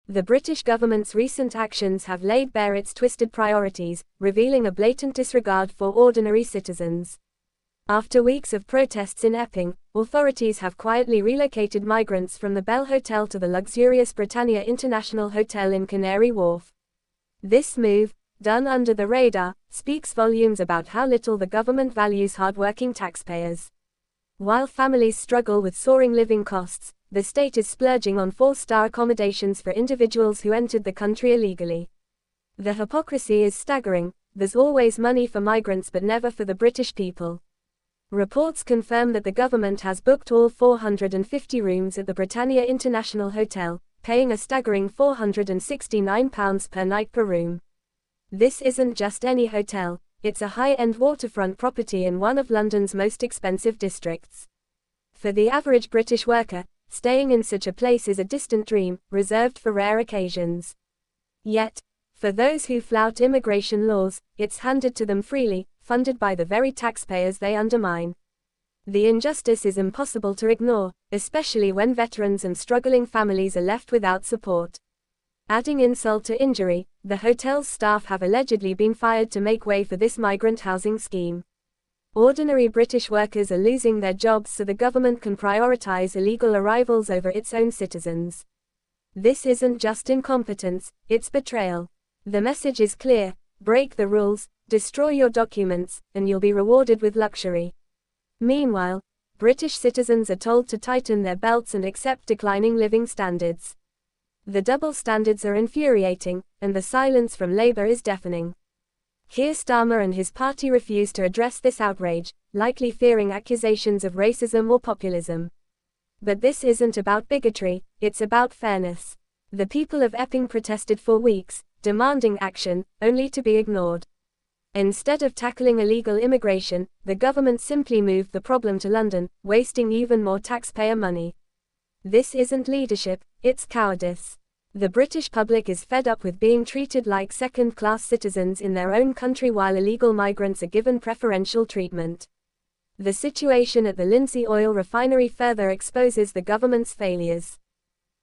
The British government's recent actions have laid bare its twisted priorities, revealing a blatant disregard for ordinary citizens. After weeks of protests in Epping, authorities have quietly relocated migrants from the Bell Hotel to the luxurious Britannia International Hotel in Canary Wharf. This move, done under the radar, speaks volumes about how little the government values hard-working taxpayers. While families struggle with soaring living costs, the state is splurging on 4-star accommodations for individuals who entered the country illegally. The hypocrisy is staggering. There's always money for migrants but never for the British people. Reports confirm that the government has booked all 450 rooms at the Britannia International Hotel, paying a staggering £469 per night per room. This isn't just any hotel, it's a high-end waterfront property in one of London's most expensive districts. For the average British worker, staying in such a place is a distant dream, reserved for rare occasions. Yet, for those who flout immigration laws, it's handed to them freely, funded by the very taxpayers they undermine. The injustice is impossible to ignore, especially when veterans and struggling families are left without support. Adding insult to injury, the hotel's staff have allegedly been fired to make way for this migrant housing scheme. Ordinary British workers are losing their jobs so the government can prioritize illegal arrivals over its own citizens. This isn't just incompetence, it's betrayal. The message is clear: break the rules, destroy your documents, and you'll be rewarded with luxury. Meanwhile, British citizens are told to tighten their belts and accept declining living standards. The double standards are infuriating, and the silence from Labour is deafening. Keir Starmer and his party refuse to address this outrage, likely fearing accusations of racism or populism. But this isn't about bigotry, it's about fairness. The people of Epping protested for weeks, demanding action, only to be ignored. Instead of tackling illegal immigration, the government simply moved the problem to London, wasting even more taxpayer money. This isn't leadership, it's cowardice. The British public is fed up with being treated like second-class citizens in their own country while illegal migrants are given preferential treatment. The situation at the Lindsey oil refinery further exposes the government's failures.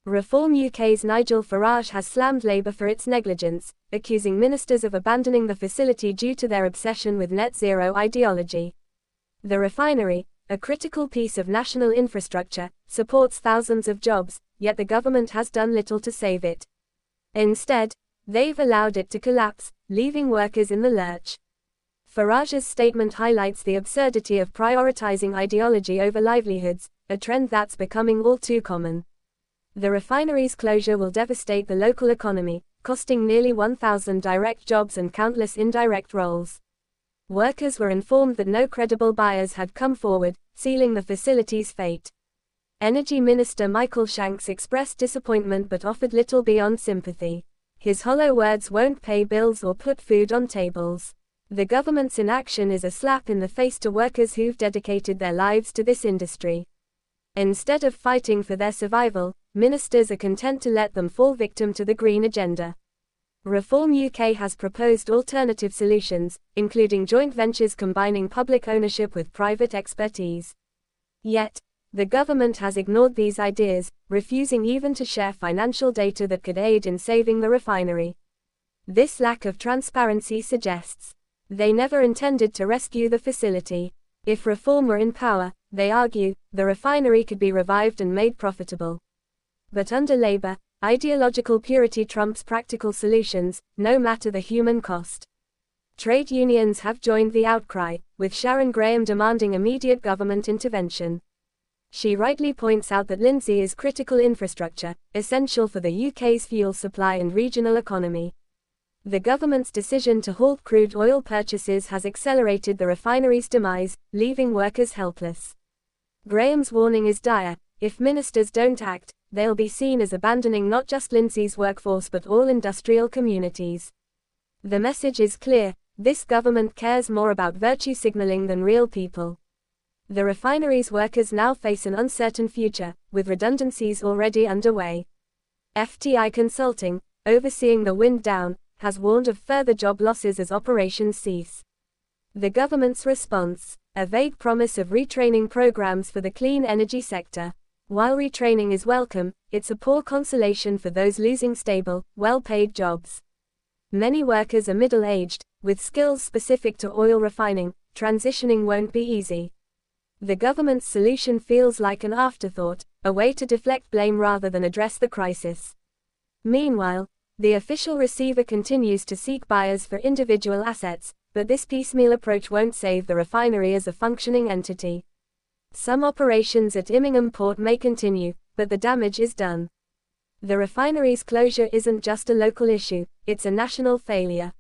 Reform UK's Nigel Farage has slammed Labour for its negligence, accusing ministers of abandoning the facility due to their obsession with net zero ideology. The refinery, a critical piece of national infrastructure, supports thousands of jobs, yet the government has done little to save it. Instead, they've allowed it to collapse, leaving workers in the lurch. Farage's statement highlights the absurdity of prioritizing ideology over livelihoods, a trend that's becoming all too common. The refinery's closure will devastate the local economy, costing nearly 1,000 direct jobs and countless indirect roles. Workers were informed that no credible buyers had come forward, sealing the facility's fate. Energy Minister Michael Shanks expressed disappointment but offered little beyond sympathy. His hollow words won't pay bills or put food on tables. The government's inaction is a slap in the face to workers who've dedicated their lives to this industry. Instead of fighting for their survival, ministers are content to let them fall victim to the green agenda. Reform UK has proposed alternative solutions, including joint ventures combining public ownership with private expertise. Yet, the government has ignored these ideas, refusing even to share financial data that could aid in saving the refinery. This lack of transparency suggests they never intended to rescue the facility. If Reform were in power, they argue, the refinery could be revived and made profitable. But under Labour, ideological purity trumps practical solutions, no matter the human cost. Trade unions have joined the outcry, with Sharon Graham demanding immediate government intervention. She rightly points out that Lindsey is critical infrastructure, essential for the UK's fuel supply and regional economy. The government's decision to halt crude oil purchases has accelerated the refinery's demise, leaving workers helpless. Graham's warning is dire: if ministers don't act, they'll be seen as abandoning not just Lindsey's workforce but all industrial communities. The message is clear: this government cares more about virtue signaling than real people. The refinery's workers now face an uncertain future, with redundancies already underway. FTI Consulting, overseeing the wind down, has warned of further job losses as operations cease. The government's response: a vague promise of retraining programs for the clean energy sector. While retraining is welcome, it's a poor consolation for those losing stable, well-paid jobs. Many workers are middle-aged, with skills specific to oil refining. Transitioning won't be easy. The government's solution feels like an afterthought, a way to deflect blame rather than address the crisis. Meanwhile, the official receiver continues to seek buyers for individual assets, but this piecemeal approach won't save the refinery as a functioning entity. Some operations at Immingham Port may continue, but the damage is done. The refinery's closure isn't just a local issue, it's a national failure.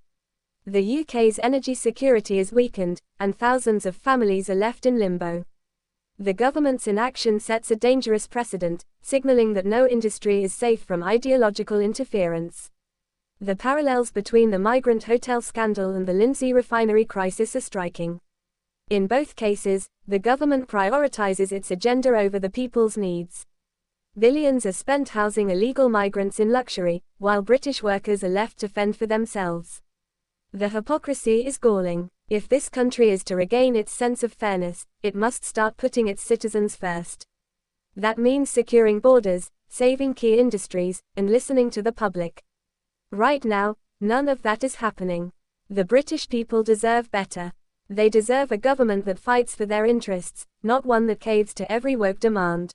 The UK's energy security is weakened, and thousands of families are left in limbo. The government's inaction sets a dangerous precedent, signaling that no industry is safe from ideological interference. The parallels between the migrant hotel scandal and the Lindsey refinery crisis are striking. In both cases, the government prioritizes its agenda over the people's needs. Billions are spent housing illegal migrants in luxury, while British workers are left to fend for themselves. The hypocrisy is galling. If this country is to regain its sense of fairness, it must start putting its citizens first. That means securing borders, saving key industries, and listening to the public. Right now, none of that is happening. The British people deserve better. They deserve a government that fights for their interests, not one that caves to every woke demand.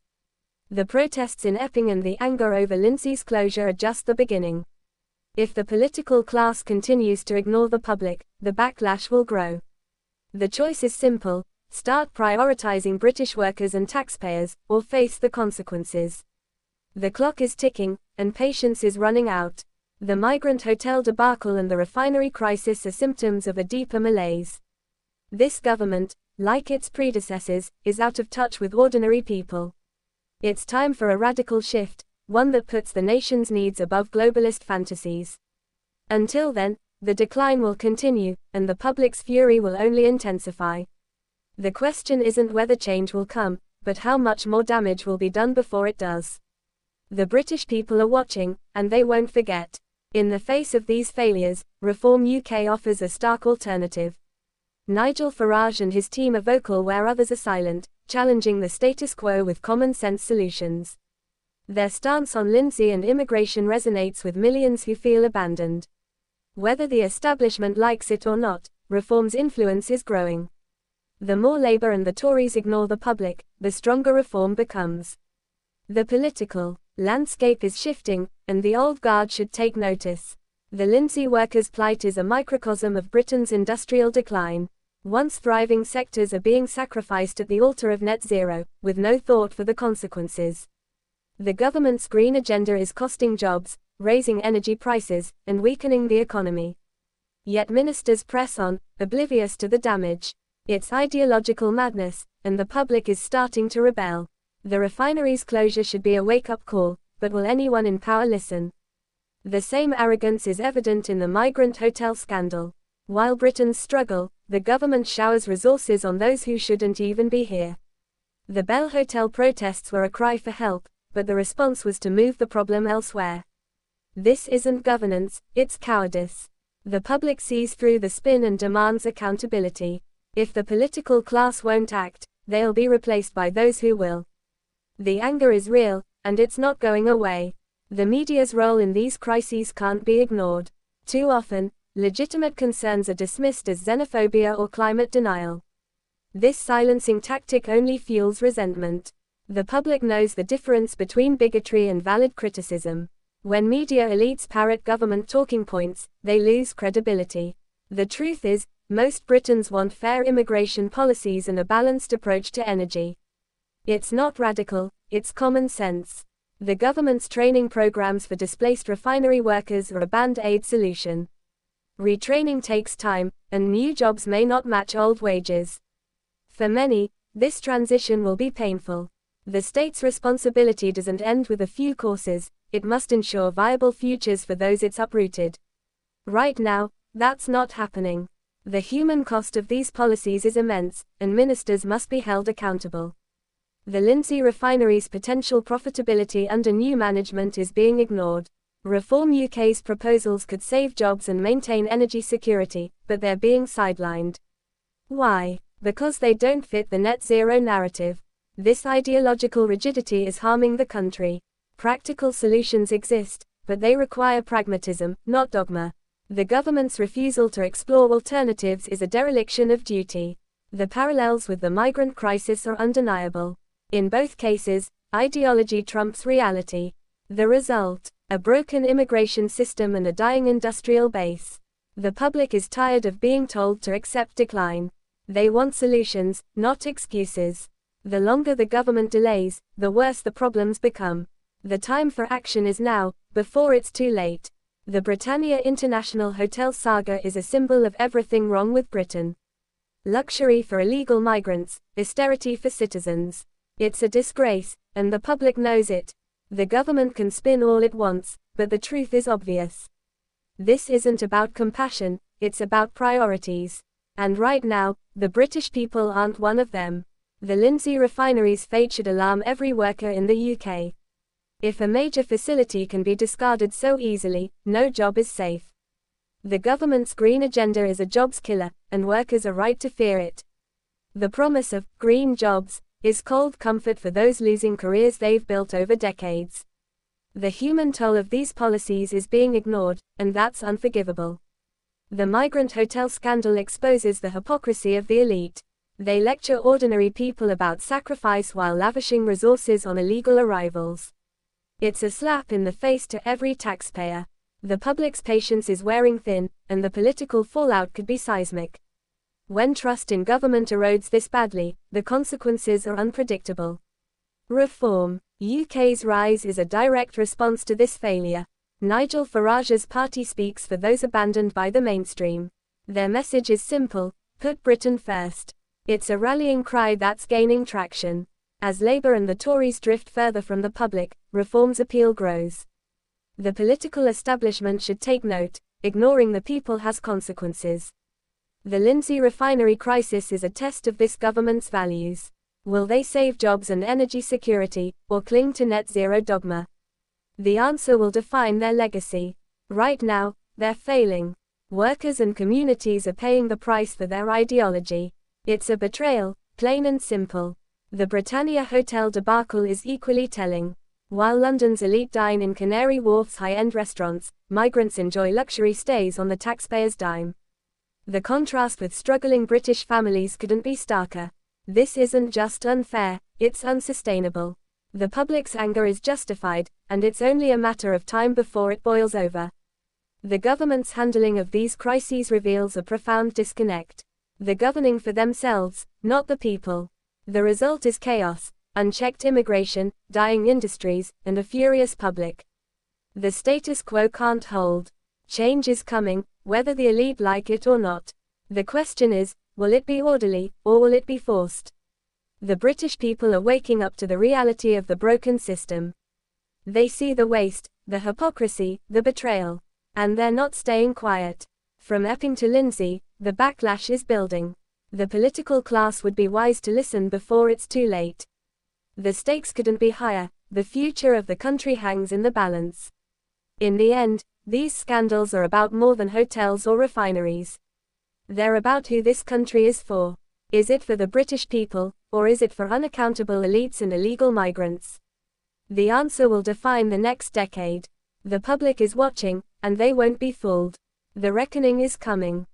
The protests in Epping and the anger over Lindsey's closure are just the beginning. If the political class continues to ignore the public, the backlash will grow. The choice is simple: start prioritizing British workers and taxpayers, or face the consequences. The clock is ticking, and patience is running out. The migrant hotel debacle and the refinery crisis are symptoms of a deeper malaise. This government, like its predecessors, is out of touch with ordinary people. It's time for a radical shift, one that puts the nation's needs above globalist fantasies. Until then, the decline will continue, and the public's fury will only intensify. The question isn't whether change will come, but how much more damage will be done before it does. The British people are watching, and they won't forget. In the face of these failures, Reform UK offers a stark alternative. Nigel Farage and his team are vocal where others are silent, challenging the status quo with common-sense solutions. Their stance on Lindsey and immigration resonates with millions who feel abandoned. Whether the establishment likes it or not, Reform's influence is growing. The more Labour and the Tories ignore the public, the stronger Reform becomes. The political landscape is shifting, and the old guard should take notice. The Lindsey workers' plight is a microcosm of Britain's industrial decline. Once thriving sectors are being sacrificed at the altar of net zero, with no thought for the consequences. The government's green agenda is costing jobs, raising energy prices, and weakening the economy. Yet ministers press on, oblivious to the damage. It's ideological madness, and the public is starting to rebel. The refinery's closure should be a wake-up call, but will anyone in power listen? The same arrogance is evident in the migrant hotel scandal. While Britons struggle, the government showers resources on those who shouldn't even be here. The Bell Hotel protests were a cry for help, but the response was to move the problem elsewhere. This isn't governance, it's cowardice. The public sees through the spin and demands accountability. If the political class won't act, they'll be replaced by those who will. The anger is real, and it's not going away. The media's role in these crises can't be ignored. Too often, legitimate concerns are dismissed as xenophobia or climate denial. This silencing tactic only fuels resentment. The public knows the difference between bigotry and valid criticism. When media elites parrot government talking points, they lose credibility. The truth is, most Britons want fair immigration policies and a balanced approach to energy. It's not radical, it's common sense. The government's training programs for displaced refinery workers are a band-aid solution. Retraining takes time, and new jobs may not match old wages. For many, this transition will be painful. The state's responsibility doesn't end with a few courses, it must ensure viable futures for those it's uprooted. Right now, that's not happening. The human cost of these policies is immense, and ministers must be held accountable. The Lindsey refinery's potential profitability under new management is being ignored. Reform UK's proposals could save jobs and maintain energy security, but they're being sidelined. Why? Because they don't fit the net zero narrative. This ideological rigidity is harming the country. Practical solutions exist, but they require pragmatism, not dogma. The government's refusal to explore alternatives is a dereliction of duty. The parallels with the migrant crisis are undeniable. In both cases, ideology trumps reality. The result: a broken immigration system and a dying industrial base. The public is tired of being told to accept decline. They want solutions, not excuses. The longer the government delays, the worse the problems become. The time for action is now, before it's too late. The Britannia International Hotel saga is a symbol of everything wrong with Britain. Luxury for illegal migrants, austerity for citizens. It's a disgrace, and the public knows it. The government can spin all it wants, but the truth is obvious. This isn't about compassion, it's about priorities. And right now, the British people aren't one of them. The Lindsey refinery's fate should alarm every worker in the UK. If a major facility can be discarded so easily, no job is safe. The government's green agenda is a jobs killer, and workers are right to fear it. The promise of green jobs is cold comfort for those losing careers they've built over decades. The human toll of these policies is being ignored, and that's unforgivable. The migrant hotel scandal exposes the hypocrisy of the elite. They lecture ordinary people about sacrifice while lavishing resources on illegal arrivals. It's a slap in the face to every taxpayer. The public's patience is wearing thin, and the political fallout could be seismic. When trust in government erodes this badly, the consequences are unpredictable. Reform. UK's rise is a direct response to this failure. Nigel Farage's party speaks for those abandoned by the mainstream. Their message is simple: put Britain first. It's a rallying cry that's gaining traction. As Labour and the Tories drift further from the public, reform's appeal grows. The political establishment should take note: ignoring the people has consequences. The Lindsey refinery crisis is a test of this government's values. Will they save jobs and energy security, or cling to net zero dogma? The answer will define their legacy. Right now, they're failing. Workers and communities are paying the price for their ideology. It's a betrayal, plain and simple. The Britannia Hotel debacle is equally telling. While London's elite dine in Canary Wharf's high-end restaurants, migrants enjoy luxury stays on the taxpayer's dime. The contrast with struggling British families couldn't be starker. This isn't just unfair, it's unsustainable. The public's anger is justified, and it's only a matter of time before it boils over. The government's handling of these crises reveals a profound disconnect. They're governing for themselves, not the people. The result is chaos, unchecked immigration, dying industries, and a furious public. The status quo can't hold. Change is coming, whether the elite like it or not. The question is, will it be orderly, or will it be forced? The British people are waking up to the reality of the broken system. They see the waste, the hypocrisy, the betrayal. And they're not staying quiet. From Epping to Lindsey, the backlash is building. The political class would be wise to listen before it's too late. The stakes couldn't be higher, the future of the country hangs in the balance. In the end, these scandals are about more than hotels or refineries. They're about who this country is for. Is it for the British people, or is it for unaccountable elites and illegal migrants? The answer will define the next decade. The public is watching, and they won't be fooled. The reckoning is coming.